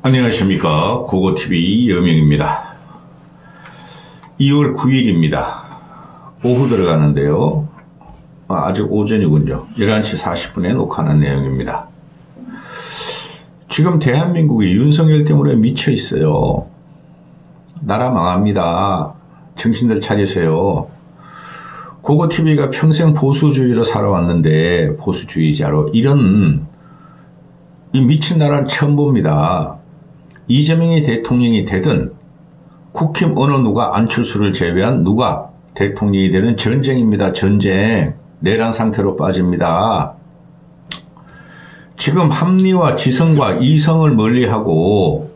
안녕하십니까. 고고TV 여명입니다. 2월 9일입니다. 오후 들어가는데요. 아직 오전이군요. 11시 40분에 녹화하는 내용입니다. 지금 대한민국이 윤석열 때문에 미쳐 있어요. 나라 망합니다. 정신들 차리세요. 고고TV가 평생 보수주의로 살아왔는데 보수주의자로 이런 이 미친 나라는 처음 봅니다. 이재명이 대통령이 되든 국힘 어느 누가 안철수를 제외한 누가 대통령이 되는 전쟁입니다. 전쟁. 내란 상태로 빠집니다. 지금 합리와 지성과 이성을 멀리하고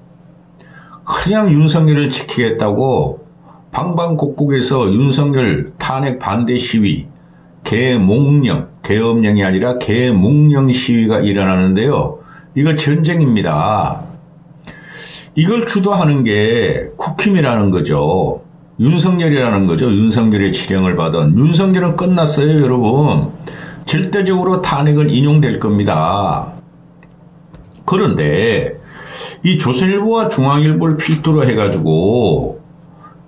그냥 윤석열을 지키겠다고 방방곡곡에서 윤석열 탄핵 반대 시위, 계몽령, 계엄령이 아니라 계몽령 시위가 일어나는데요. 이거 전쟁입니다. 이걸 주도하는 게 국힘이라는 거죠. 윤석열이라는 거죠. 윤석열의 지령을 받은. 윤석열은 끝났어요, 여러분. 절대적으로 탄핵은 인용될 겁니다. 그런데 이 조선일보와 중앙일보를 필두로 해가지고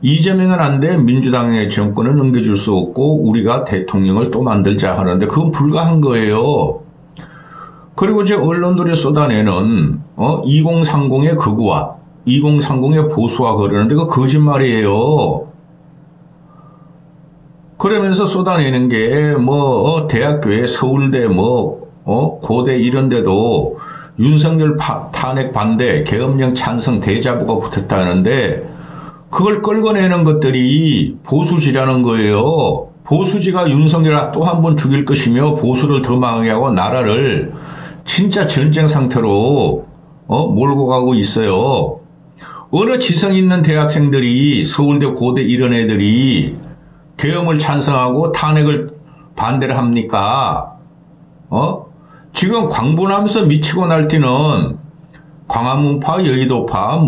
이재명은 안 돼, 민주당의 정권을 넘겨줄 수 없고 우리가 대통령을 또 만들자 하는데 그건 불가한 거예요. 그리고 제 언론들이 쏟아내는 2030의 극우와 2030의 보수와 그러는데 그 거짓말이에요. 그러면서 쏟아내는 게 대학교에 서울대 고대 이런 데도 윤석열 탄핵 반대 계엄령 찬성 대자보가 붙었다는데 그걸 끌어내는 것들이 보수지라는 거예요. 보수지가 윤석열을 또 한 번 죽일 것이며 보수를 더 망하게 하고 나라를 진짜 전쟁 상태로 몰고 가고 있어요. 어느 지성 있는 대학생들이 서울대 고대 이런 애들이 계엄을 찬성하고 탄핵을 반대를 합니까? 지금 광분하면서 미치고 날뛰는 광화문파, 여의도파,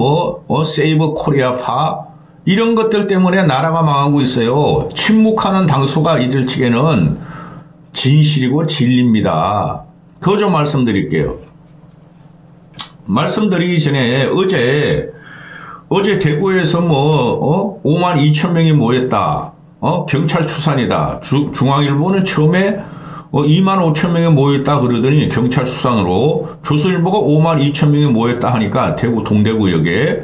세이버 코리아파 이런 것들 때문에 나라가 망하고 있어요. 침묵하는 당소가 이들 측에는 진실이고 진리입니다. 그거 좀 말씀드릴게요. 말씀드리기 전에 어제 대구에서 5만 2천 명이 모였다. 경찰 추산이다. 중앙일보는 처음에 2만 5천 명이 모였다 그러더니 경찰 추산으로 조선일보가 5만 2천 명이 모였다 하니까 대구 동대구역에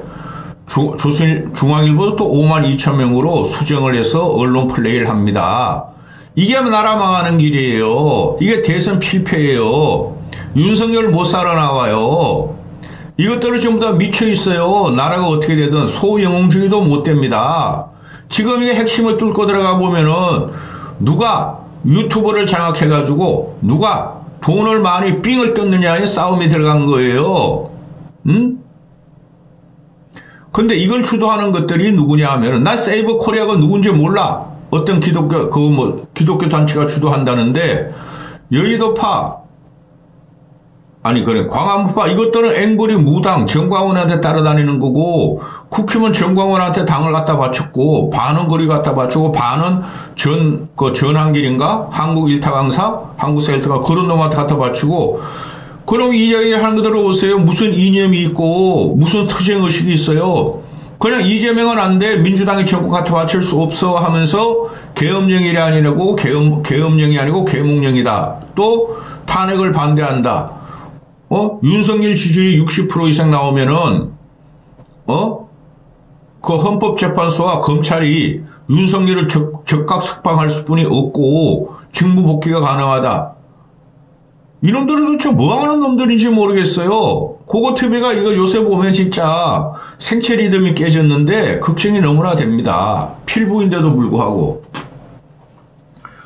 중앙일보도 또 5만 2천 명으로 수정을 해서 언론 플레이를 합니다. 이게 나라 망하는 길이에요. 이게 대선 필패예요. 윤석열 못 살아나와요. 이것들은 전부 다 미쳐 있어요. 나라가 어떻게 되든 소영웅주의도 못 됩니다. 지금 이게 핵심을 뚫고 들어가 보면은 누가 유튜버를 장악해가지고 누가 돈을 많이 삥을 뜯느냐의 싸움이 들어간 거예요. 근데 이걸 주도하는 것들이 누구냐 하면은 나 세이버 코리아가 누군지 몰라. 어떤 기독교 단체가 주도한다는데 여의도파 광화문파 이것들은 앵벌이 무당 정광훈한테 따라다니는 거고 국힘은 정광훈한테 당을 갖다 바쳤고 반은 거리 갖다 바치고 반은 전한길인가 한국일타 강사 그런 놈한테 갖다 바치고 그럼 이 이야기를 하는 그대로 오세요. 무슨 이념이 있고 무슨 투쟁의식이 있어요. 그냥 이재명은 안 돼. 민주당이 정권 갖다 바칠 수 없어 하면서 계엄령이 아니고 계엄령이 아니고 계몽령이다. 또 탄핵을 반대한다. 윤석열 지지율이 60% 이상 나오면은 그 헌법재판소와 검찰이 윤석열을 적각 석방할 수뿐이 없고 직무 복귀가 가능하다. 이놈들은 도대체 뭐하는 놈들인지 모르겠어요. 고고TV가 이거 요새 보면 진짜 생체 리듬이 깨졌는데 걱정이 너무나 됩니다. 필부인데도 불구하고.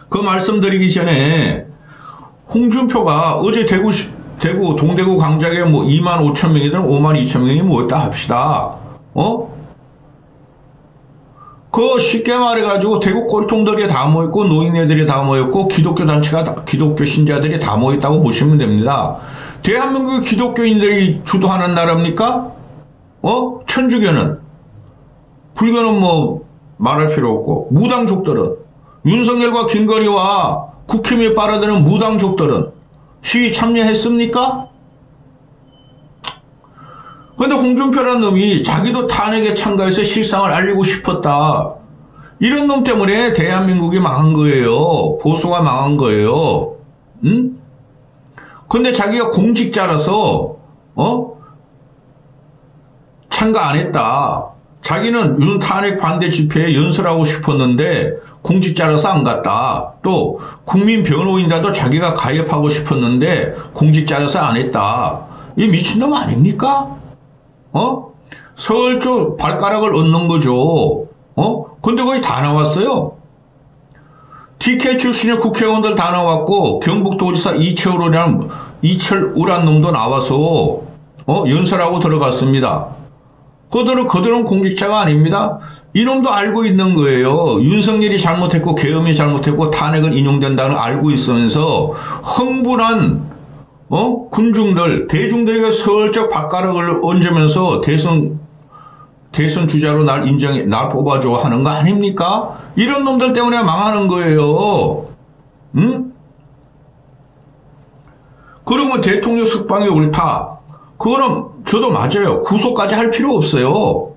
그 말씀드리기 전에 홍준표가 어제 대구 동대구 광장에 2만 5천 명이든 5만 2천 명이 모였다 합시다. 그 쉽게 말해가지고 대구 꼴통들이 다 모였고 노인네들이 다 모였고 기독교 신자들이 다 모였다고 보시면 됩니다. 대한민국 기독교인들이 주도하는 나라입니까? 천주교는 불교는 말할 필요 없고 무당족들은 윤석열과 김건희와 국힘에 빨아드는 무당족들은 시위 참여했습니까? 근데 홍준표라는 놈이 자기도 탄핵에 참가해서 실상을 알리고 싶었다. 이런 놈 때문에 대한민국이 망한 거예요. 보수가 망한 거예요. 응? 근데 자기가 공직자라서 참가 안 했다. 자기는 윤 탄핵 반대 집회에 연설하고 싶었는데 공직자라서 안 갔다. 또 국민 변호인자도 자기가 가입하고 싶었는데 공직자라서 안 했다. 이 미친놈 아닙니까? 서울 쪽 발가락을 얻는 거죠. 근데 거의 다 나왔어요. TK 출신의 국회의원들 다 나왔고 경북도지사 이철우란 놈도 나와서 연설하고 들어갔습니다. 그들은 공직자가 아닙니다. 이놈도 알고 있는 거예요. 윤석열이 잘못했고 계엄이 잘못했고 탄핵은 인용된다는 알고 있으면서 흥분한 군중들, 대중들에게 서울적 발가락을 얹으면서 대선 주자로 날 뽑아줘 하는 거 아닙니까? 이런 놈들 때문에 망하는 거예요. 응? 그러면 대통령 석방이 옳다. 그거는 저도 맞아요. 구속까지 할 필요 없어요.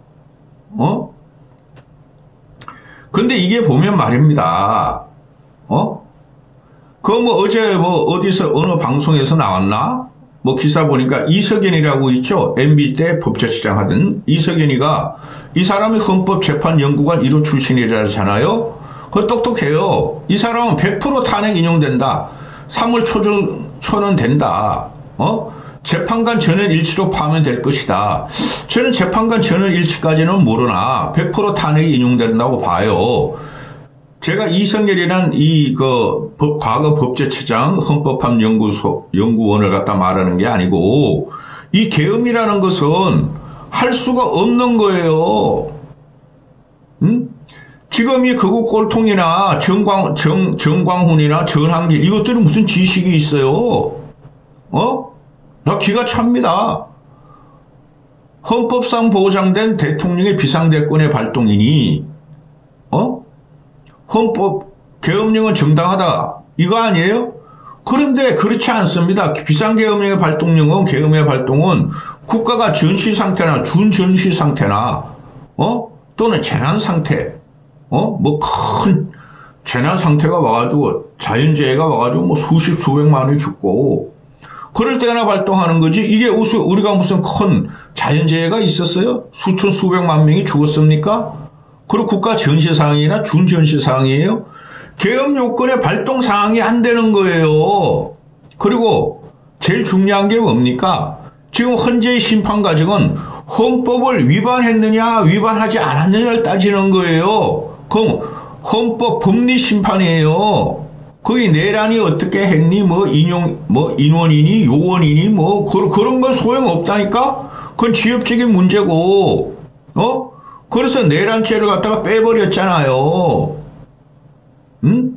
근데 이게 보면 말입니다. 그거 어제 어디서 어느 방송에서 나왔나? 기사 보니까 이석연이라고 있죠. MB 때 법제처장 하던 이석연이가 이 사람이 헌법재판연구관 1호 출신이라잖아요. 그거 똑똑해요. 이 사람은 100% 탄핵 인용된다. 3월 초는 된다. 재판관 전원 일치로 파면 될 것이다. 저는 재판관 전원 일치까지는 모르나 100% 탄핵이 인용된다고 봐요. 제가 이석열이란 과거 법제처장 헌법pháp 연구원을 갖다 말하는 게 아니고 이 계엄이라는 것은 할 수가 없는 거예요. 응? 지금 이 극우 꼴통이나 정광훈이나 전한길 이것들은 무슨 지식이 있어요? 나 기가 찹니다. 헌법상 보장된 대통령의 비상대권의 발동이니 헌법 계엄령은 정당하다 이거 아니에요? 그런데 그렇지 않습니다. 비상계엄령의 발동령은 계엄의 발동은 국가가 전시상태나 준전시상태나 또는 재난상태 큰 재난상태가 와가지고 자연재해가 와가지고 수십 수백만이 죽고 그럴 때나 발동하는 거지. 이게 우리가 무슨 큰 자연재해가 있었어요? 수천 수백만 명이 죽었습니까? 그리고 국가 전시사항이나 준전시사항이에요. 계엄 요건의 발동 사항이 안 되는 거예요. 그리고 제일 중요한 게 뭡니까? 지금 현재의 심판 과정은 헌법을 위반했느냐 위반하지 않았느냐를 따지는 거예요. 그럼 헌법 법리 심판이에요. 거기 내란이 어떻게 했니? 인원이니 요원이니 그런 건 소용없다니까? 그건 지엽적인 문제고 그래서 내란죄를 갖다가 빼버렸잖아요. 응?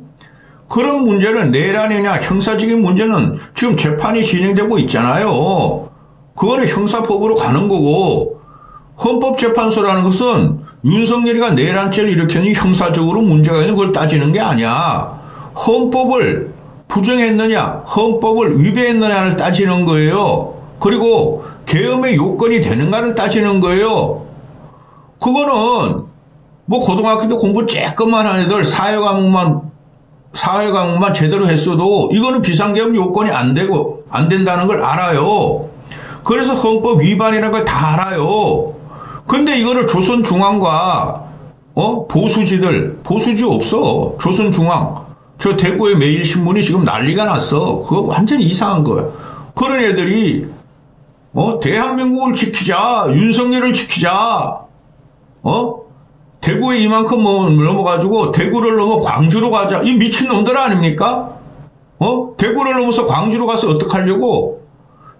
그런 문제는 내란이냐 형사적인 문제는 지금 재판이 진행되고 있잖아요. 그거는 형사법으로 가는 거고 헌법재판소라는 것은 윤석열이가 내란죄를 일으켰니 형사적으로 문제가 있는 걸 따지는 게 아니야. 헌법을 부정했느냐 헌법을 위배했느냐를 따지는 거예요. 그리고 계엄의 요건이 되는가를 따지는 거예요. 그거는 고등학교 때 공부 조금만 한 애들 사회과목만 제대로 했어도 이거는 비상계엄 요건이 안 된다는 걸 알아요. 그래서 헌법 위반이라는 걸 다 알아요. 근데 이거를 조선중앙과 보수지 없어. 조선중앙 저 대구의 매일신문이 지금 난리가 났어. 그거 완전히 이상한 거야. 그런 애들이 대한민국을 지키자 윤석열을 지키자 대구에 이만큼 넘어가지고 대구를 넘어 광주로 가자. 이 미친놈들 아닙니까? 대구를 넘어서 광주로 가서 어떡하려고?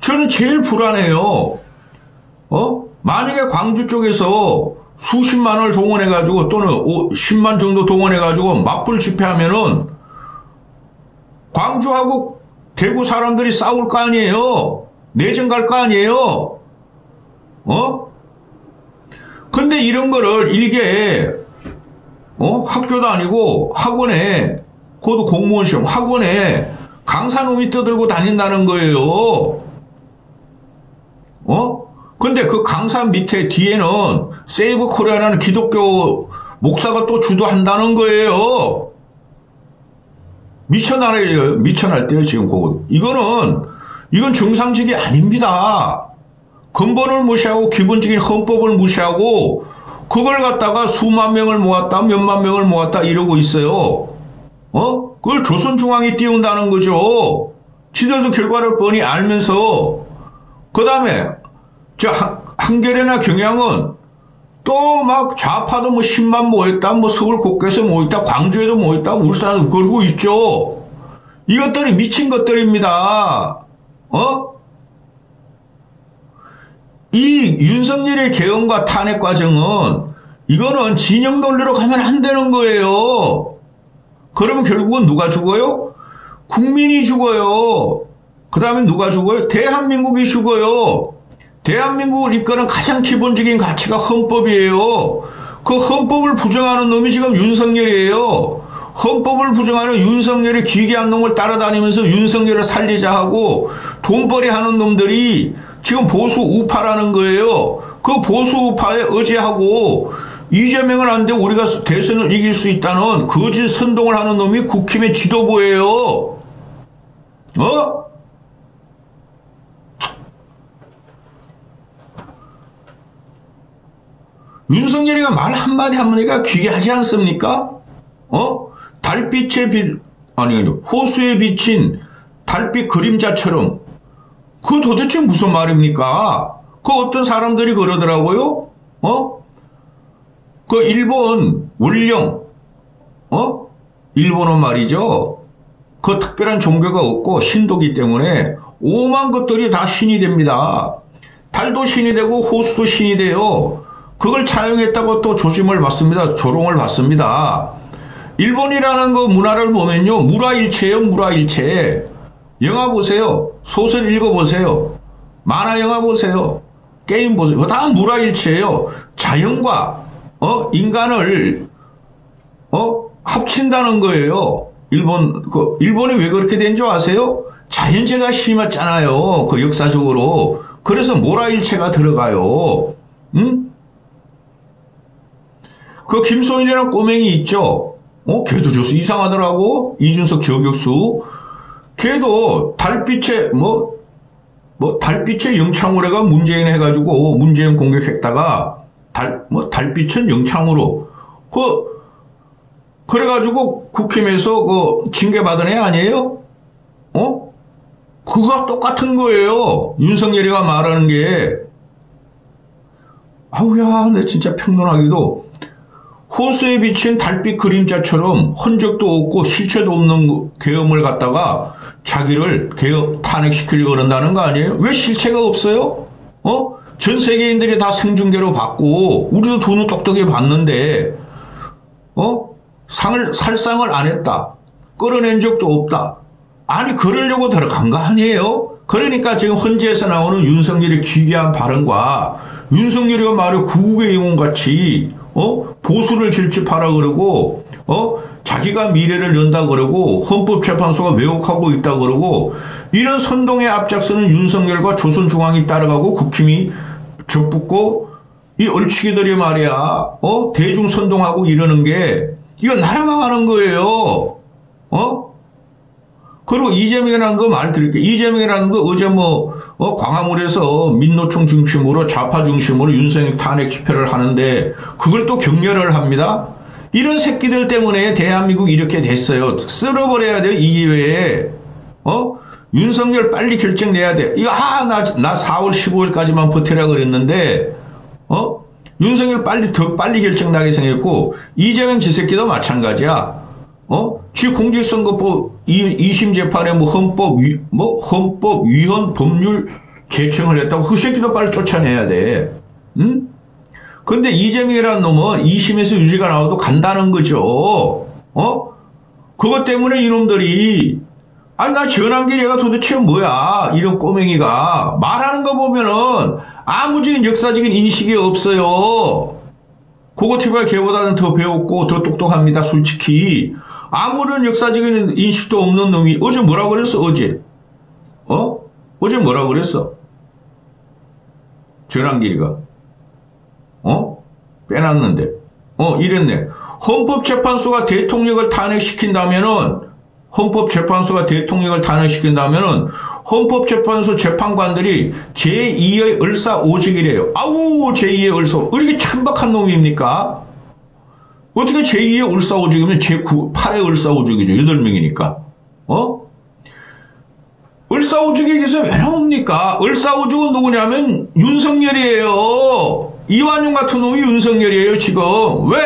저는 제일 불안해요. 만약에 광주 쪽에서 수십만 원을 동원해가지고 또는 10만 정도 동원해가지고 맞불 집회하면은 광주하고 대구 사람들이 싸울 거 아니에요? 내정 갈 거 아니에요? 근데 이런 거를 일개 학교도 아니고 학원에 그것도 공무원 시험 학원에 강사놈이 떠들고 다닌다는 거예요. 근데 그 강산 밑에 뒤에는 세이브 코리아라는 기독교 목사가 또 주도한다는 거예요. 미쳐날 때요, 지금 그거. 이건 정상적이 아닙니다. 근본을 무시하고 기본적인 헌법을 무시하고 그걸 갖다가 수만 명을 모았다, 몇만 명을 모았다 이러고 있어요. 그걸 조선중앙이 띄운다는 거죠. 지들도 결과를 뻔히 알면서. 그 다음에 한겨레나 경향은 또 막 좌파도 뭐 10만 모였다, 뭐 서울 곳곳에 모였다, 광주에도 모였다, 울산에도 그러고 있죠. 이것들이 미친 것들입니다. 이 윤석열의 개헌과 탄핵 과정은 이거는 진영 논리로 가면 안 되는 거예요. 그러면 결국은 누가 죽어요? 국민이 죽어요. 그 다음에 누가 죽어요? 대한민국이 죽어요. 대한민국을 이끄는 가장 기본적인 가치가 헌법이에요. 그 헌법을 부정하는 놈이 지금 윤석열이에요. 헌법을 부정하는 윤석열의 기괴한 놈을 따라다니면서 윤석열을 살리자 하고 돈벌이 하는 놈들이 지금 보수 우파라는 거예요. 그 보수 우파에 의지하고 이재명을 안 돼 우리가 대선을 이길 수 있다는 거짓 선동을 하는 놈이 국힘의 지도부예요. 윤석열이가 말 한마디 한마디가 귀하지 않습니까? 호수에 비친 달빛 그림자처럼. 그거 도대체 무슨 말입니까? 그 어떤 사람들이 그러더라고요. 그 일본 원령, 일본은 말이죠. 그 특별한 종교가 없고 신도기 때문에 오만 것들이 다 신이 됩니다. 달도 신이 되고 호수도 신이 돼요. 그걸 차용했다고 또 조롱을 받습니다. 일본이라는 그 문화를 보면요. 무라일체예요, 무라일체. 영화 보세요. 소설 읽어보세요. 만화 영화 보세요. 게임 보세요. 그거 다 무라일체예요. 자연과 인간을 합친다는 거예요. 일본이 왜 그렇게 된 줄 아세요? 자연재해가 심했잖아요. 그 역사적으로. 그래서 모라일체가 들어가요. 응? 그 김소연이라는 꼬맹이 있죠? 걔도 저수 이상하더라고. 이준석 저격수. 걔도 달빛의 달빛의 영창으로가 문재인 해가지고 문재인 공격했다가 달빛은 영창으로 그래가지고 국힘에서 그 징계받은 애 아니에요? 그거 똑같은 거예요. 윤석열이가 말하는 게. 아우야, 내 진짜 평론하기도. 호수에 비친 달빛 그림자처럼 흔적도 없고 실체도 없는 계엄을 갖다가 자기를 탄핵시키려고 그런다는 거 아니에요? 왜 실체가 없어요? 전 세계인들이 다 생중계로 받고 우리도 돈은 똑똑히 받는데 살상을 안 했다. 끌어낸 적도 없다. 아니 그러려고 들어간 거 아니에요? 그러니까 지금 헌재에서 나오는 윤석열의 기괴한 발언과 윤석열이가 말해 구국의 영웅같이 보수를 결집하라 그러고 자기가 미래를 연다 그러고 헌법재판소가 왜곡하고 있다 그러고 이런 선동에 앞장서는 윤석열과 조선중앙이 따라가고 국힘이 적붙고 이 얼치기들이 말이야 대중 선동하고 이러는 게 이거 나라 망하는 거예요. 그리고 이재명이라는 거 말 드릴게요. 이재명이라는 거 어제 광화문에서 민노총 중심으로 좌파 중심으로 윤석열 탄핵 집회를 하는데 그걸 또 격려를 합니다. 이런 새끼들 때문에 대한민국 이렇게 됐어요. 쓸어버려야 돼요. 이 기회에. 윤석열 빨리 결정 내야 돼. 이거 나 4월 15일까지만 버텨라 그랬는데 윤석열 더 빨리 결정 나게 생겼고 이재명 지 새끼도 마찬가지야. 지 공직선거법 2심 재판에 헌법 위헌 법률 제청을 했다고 그 새끼도 빨리 쫓아내야 돼. 응? 근데 이재명이라는 놈은 2심에서 유죄가 나와도 간다는 거죠. 그것 때문에 이놈들이 나 전환기례가 도대체 뭐야? 이런 꼬맹이가 말하는 거 보면은 아무적인 역사적인 인식이 없어요. 고고티브가 걔보다는 더 배웠고 더 똑똑합니다. 솔직히. 아무런 역사적인 인식도 없는 놈이 어제 뭐라 그랬어? 어제 뭐라 그랬어? 전환길이가. 빼놨는데. 이랬네. 헌법재판소가 대통령을 탄핵시킨다면은, 헌법재판소 재판관들이 제2의 을사오직이래요. 아우, 제2의 을사, 이렇게 천박한 놈입니까? 어떻게 제2의 을사오직이면 제8의 을사오직이죠. 8명이니까. 을사오직이 여기서 왜 나옵니까? 을사오직은 누구냐면 윤석열이에요. 이완용 같은 놈이 윤석열이에요, 지금. 왜?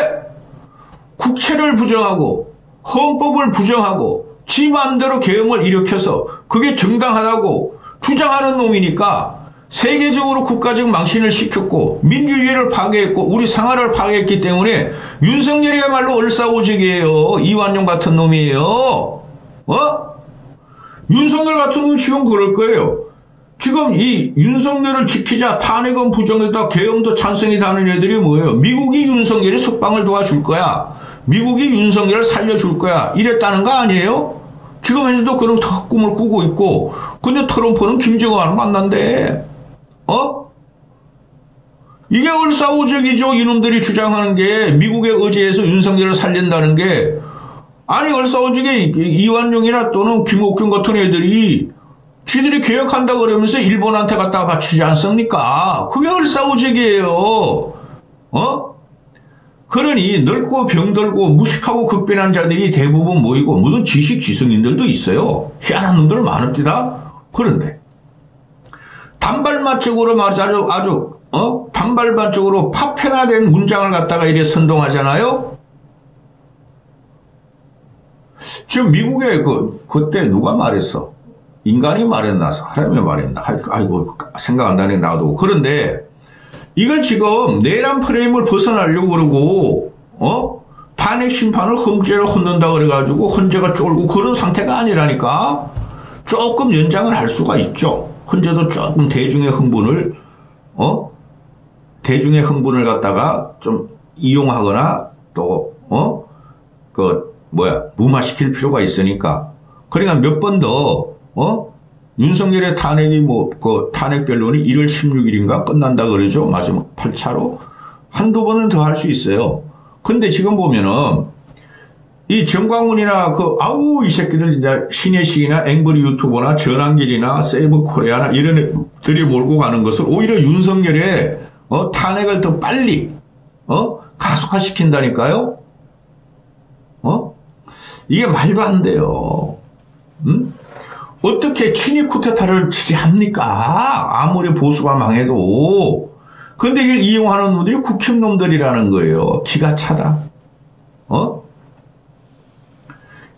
국채를 부정하고, 헌법을 부정하고, 지 맘대로 계엄을 일으켜서 그게 정당하다고 주장하는 놈이니까 세계적으로 국가적 망신을 시켰고 민주주의를 파괴했고 우리 생활을 파괴했기 때문에 윤석열이야말로 을사오직이에요. 이완용 같은 놈이에요. 윤석열 같은 놈이 지금 그럴 거예요. 지금 이 윤석열을 지키자 탄핵은 부정했다 계엄도 찬성이다 하는 애들이 뭐예요? 미국이 윤석열이 석방을 도와줄 거야. 미국이 윤석열을 살려줄 거야. 이랬다는 거 아니에요? 지금 현재도 그런 꿈을 꾸고 있고 근데 트럼프는 김정은을 만난대. 이게 을사오적이죠. 이놈들이 주장하는 게 미국의 의지에서 윤석열을 살린다는 게 아니 을사오적이 이완용이나 또는 김옥균 같은 애들이 쥐들이 개혁한다 그러면서 일본한테 갖다가 바치지 않습니까? 그게 을사오적이에요. 그러니 늙고 병들고 무식하고 극변한 자들이 대부분 모이고 물론 지식 지성인들도 있어요. 희한한 놈들 많읍니다. 그런데 단발마적으로 말이죠. 아주 단발마적으로 파편화된 문장을 갖다가 이래 선동하잖아요. 지금 미국에 그때 누가 말했어? 인간이 말했나? 사람이 말했나? 아이고 생각 안 나네 나도. 그런데 이걸 지금 내란 프레임을 벗어나려고 그러고 탄핵 심판을 헌재로 헛는다 그래가지고 헌재가 쫄고 그런 상태가 아니라니까. 조금 연장을 할 수가 있죠. 헌재도 조금 대중의 흥분을 갖다가 좀 이용하거나 또 무마시킬 필요가 있으니까. 그러니까 몇 번 더 윤석열의 탄핵이 탄핵 변론이 1월 16일인가 끝난다 그러죠. 마지막 8차로. 한두 번은 더 할 수 있어요. 근데 지금 보면은, 이 정광훈이나 이 새끼들 진짜 신혜식이나 앵벌이 유튜버나 전환길이나 세이버 코리아나 이런 애들이 몰고 가는 것을 오히려 윤석열의 탄핵을 더 빨리, 가속화시킨다니까요? 이게 말도 안 돼요. 어떻게 친위 쿠데타를 지지합니까? 아무리 보수가 망해도. 근데 이걸 이용하는 놈들이 국힘놈들이라는 거예요. 기가 차다.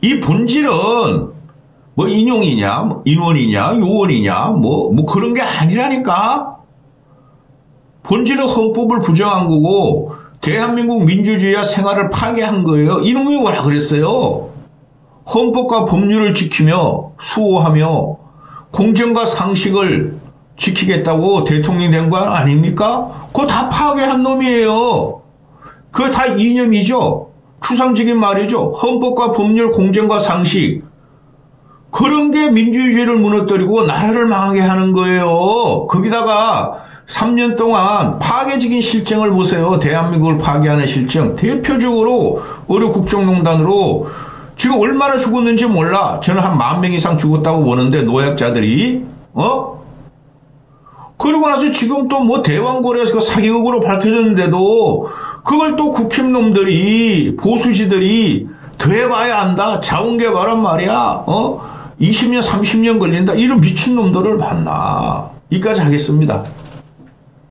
이 본질은 인용이냐, 인원이냐, 요원이냐, 그런 게 아니라니까? 본질은 헌법을 부정한 거고, 대한민국 민주주의와 생활을 파괴한 거예요. 이놈이 뭐라 그랬어요? 헌법과 법률을 지키며 수호하며 공정과 상식을 지키겠다고 대통령이 된 거 아닙니까? 그거 다 파괴한 놈이에요. 그거 다 이념이죠. 추상적인 말이죠. 헌법과 법률, 공정과 상식. 그런 게 민주주의를 무너뜨리고 나라를 망하게 하는 거예요. 거기다가 3년 동안 파괴적인 실정을 보세요. 대한민국을 파괴하는 실정. 대표적으로 의료 국정농단으로 지금 얼마나 죽었는지 몰라. 저는 한 10,000명 이상 죽었다고 보는데 노약자들이 그리고 나서 지금 또 대왕고래에서 사기극으로 밝혀졌는데도 그걸 또 국힘놈들이 보수지들이 더 해봐야 한다. 자원개발은 말이야 20년 30년 걸린다. 이런 미친놈들을 만나. 여기까지 하겠습니다.